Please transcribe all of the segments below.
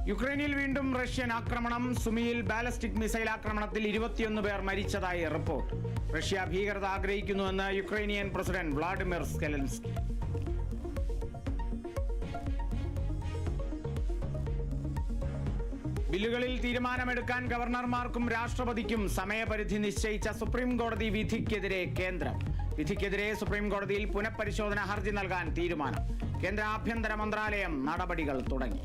യുക്രൈനിൽ വീണ്ടും റഷ്യൻ ആക്രമണം. സുമിയിൽ ബാലിസ്റ്റിക് മിസൈൽ ആക്രമണത്തിൽ 21 പേർ മരിച്ചതായി റിപ്പോർട്ട്. റഷ്യ ഭീകരത ആഗ്രഹിക്കുന്നുവെന്ന് യുക്രൈനിയൻ പ്രസിഡന്റ് വ്ളാഡിമിർ സെലൻസ്കി. ബില്ലുകളിൽ തീരുമാനമെടുക്കാൻ ഗവർണർമാർക്കും രാഷ്ട്രപതിക്കും സമയപരിധി നിശ്ചയിച്ച സുപ്രീം കോടതി വിധിക്കെതിരെ കേന്ദ്രം. വിധിക്കെതിരെ സുപ്രീം കോടതിയിൽ പുനഃപരിശോധന ഹർജി നൽകാൻ തീരുമാനം. കേന്ദ്ര ആഭ്യന്തര മന്ത്രാലയം നടപടികൾ തുടങ്ങി.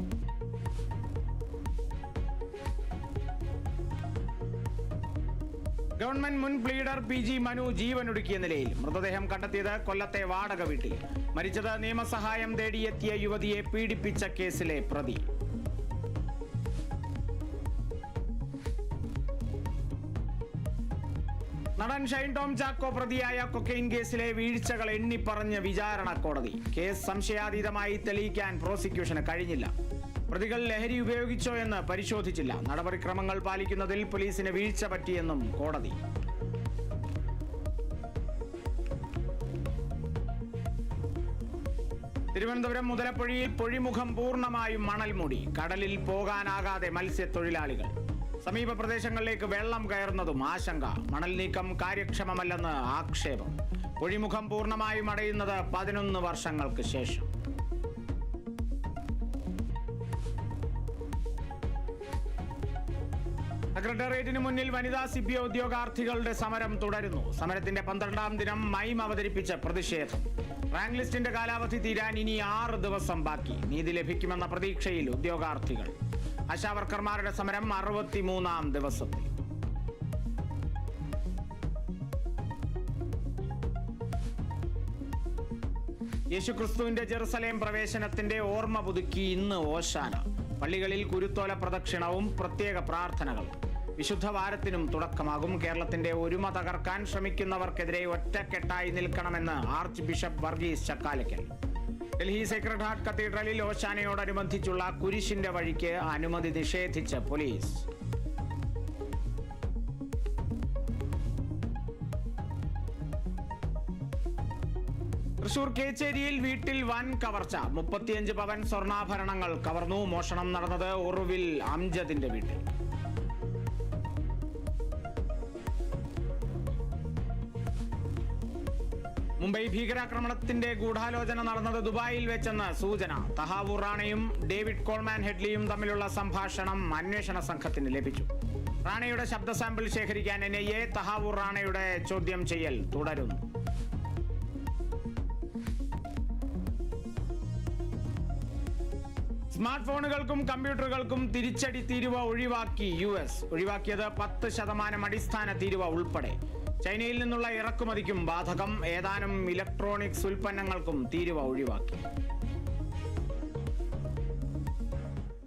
ഗവൺമെന്റ് മുൻ പ്ലീഡർ PG മനു ജീവനൊടുക്കിയ നിലയിൽ. മൃതദേഹം കണ്ടെത്തിയത് കൊല്ലത്തെ വാടക വീട്ടിൽ. മരിച്ചത് നിയമസഹായം തേടിയെത്തിയ യുവതിയെ പീഡിപ്പിച്ച കേസിലെ പ്രതി. നടൻ ഷൈൻ ടോം ചാക്കോ പ്രതിയായ കൊക്കൈൻ കേസിലെ വീഴ്ചകൾ എണ്ണിപ്പറഞ്ഞ് വിചാരണ കോടതി. കേസ് സംശയാതീതമായി തെളിയിക്കാൻ പ്രോസിക്യൂഷന് കഴിഞ്ഞില്ല. പ്രതികൾ ലഹരി ഉപയോഗിച്ചോ എന്ന് പരിശോധിച്ചില്ല. നടപടിക്രമങ്ങൾ പാലിക്കുന്നതിൽ പോലീസിന് വീഴ്ച പറ്റിയെന്നും കോടതി. തിരുവനന്തപുരം മുതലപ്പൊഴിയിൽ പൊഴിമുഖം പൂർണ്ണമായും മണൽ മൂടി. കടലിൽ പോകാനാകാതെ മത്സ്യത്തൊഴിലാളികൾ. സമീപ പ്രദേശങ്ങളിലേക്ക് വെള്ളം കയറുന്നതും ആശങ്ക. മണൽ നീക്കം കാര്യക്ഷമമല്ലെന്ന് ആക്ഷേപം. പൊഴിമുഖം പൂർണ്ണമായും അടയുന്നത് 11 വർഷങ്ങൾക്ക് ശേഷം. സെക്രട്ടേറിയറ്റിന് മുന്നിൽ വനിതാ CPO ഉദ്യോഗാർത്ഥികളുടെ സമരം തുടരുന്നു. സമരത്തിന്റെ 12ാം ദിനം മൈം അവതരിപ്പിച്ച പ്രതിഷേധം. റാങ്ക് ലിസ്റ്റിന്റെ കാലാവധി തീരാൻ ഇനി 6 ദിവസം ബാക്കി. നീതി ലഭിക്കുമെന്ന പ്രതീക്ഷയിൽ ഉദ്യോഗാർത്ഥികൾ. ആശാവർക്കർമാരുടെ സമരം 63ാം ദിവസത്തിൽ. യേശുക്രിസ്തുവിന്റെ ജെറുസലേം പ്രവേശനത്തിന്റെ ഓർമ്മ പുതുക്കി ഇന്ന് ഓശാന. പള്ളികളിൽ കുരുത്തോല പ്രദക്ഷിണവും പ്രത്യേക പ്രാർത്ഥനകൾ. വിശുദ്ധ വാരത്തിനും തുടക്കമാകും. കേരളത്തിന്റെ ഒരുമ തകർക്കാൻ ശ്രമിക്കുന്നവർക്കെതിരെ ഒറ്റക്കെട്ടായി നിൽക്കണമെന്ന് arch bishop Varghese Chakkalakkal. Delhi Sacred heart കത്തീഡ്രലിൽ ഓശാനയോടനുബന്ധിച്ചുള്ള കുരിശിന്റെ വഴിക്ക് അനുമതി നിഷേധിച്ച് പോലീസ്. തൃശൂർ കേച്ചേരിയിൽ വീട്ടിൽ വൻ കവർച്ച. 35 പവൻ സ്വർണ്ണാഭരണങ്ങൾ കവർന്നു. മോഷണം നടന്നത് ഉറുവിൽ അംജദിന്റെ വീട്ടിൽ. മുംബൈ ഭീകരാക്രമണത്തിന്റെ ഗൂഢാലോചന നടന്നത് ദുബായിൽ വെച്ചെന്ന് സൂചന. തഹാവൂർ റാണയും ഡേവിഡ് കോൾമാൻ ഹെഡ്ലിയും തമ്മിലുള്ള സംഭാഷണം അന്വേഷണ സംഘത്തിന് ലഭിച്ചു. റാണയുടെ ശബ്ദ സാമ്പിൾ ശേഖരിക്കാൻ NIA. തഹാവൂർ റാണയുടെ ചോദ്യം ചെയ്യൽ തുടരുന്നു. സ്മാർട്ട് ഫോണുകൾക്കും കമ്പ്യൂട്ടറുകൾക്കും തിരിച്ചടി തീരുവ ഒഴിവാക്കി US. ഒഴിവാക്കിയത് 10% അടിസ്ഥാന തീരുവ ഉൾപ്പെടെ. ചൈനയിൽ നിന്നുള്ള ഇറക്കുമതിക്കും ബാധകം. ഏതാനും ഇലക്ട്രോണിക്സ് ഉൽപ്പന്നങ്ങൾക്കും തീരുവ ഒഴിവാക്കി.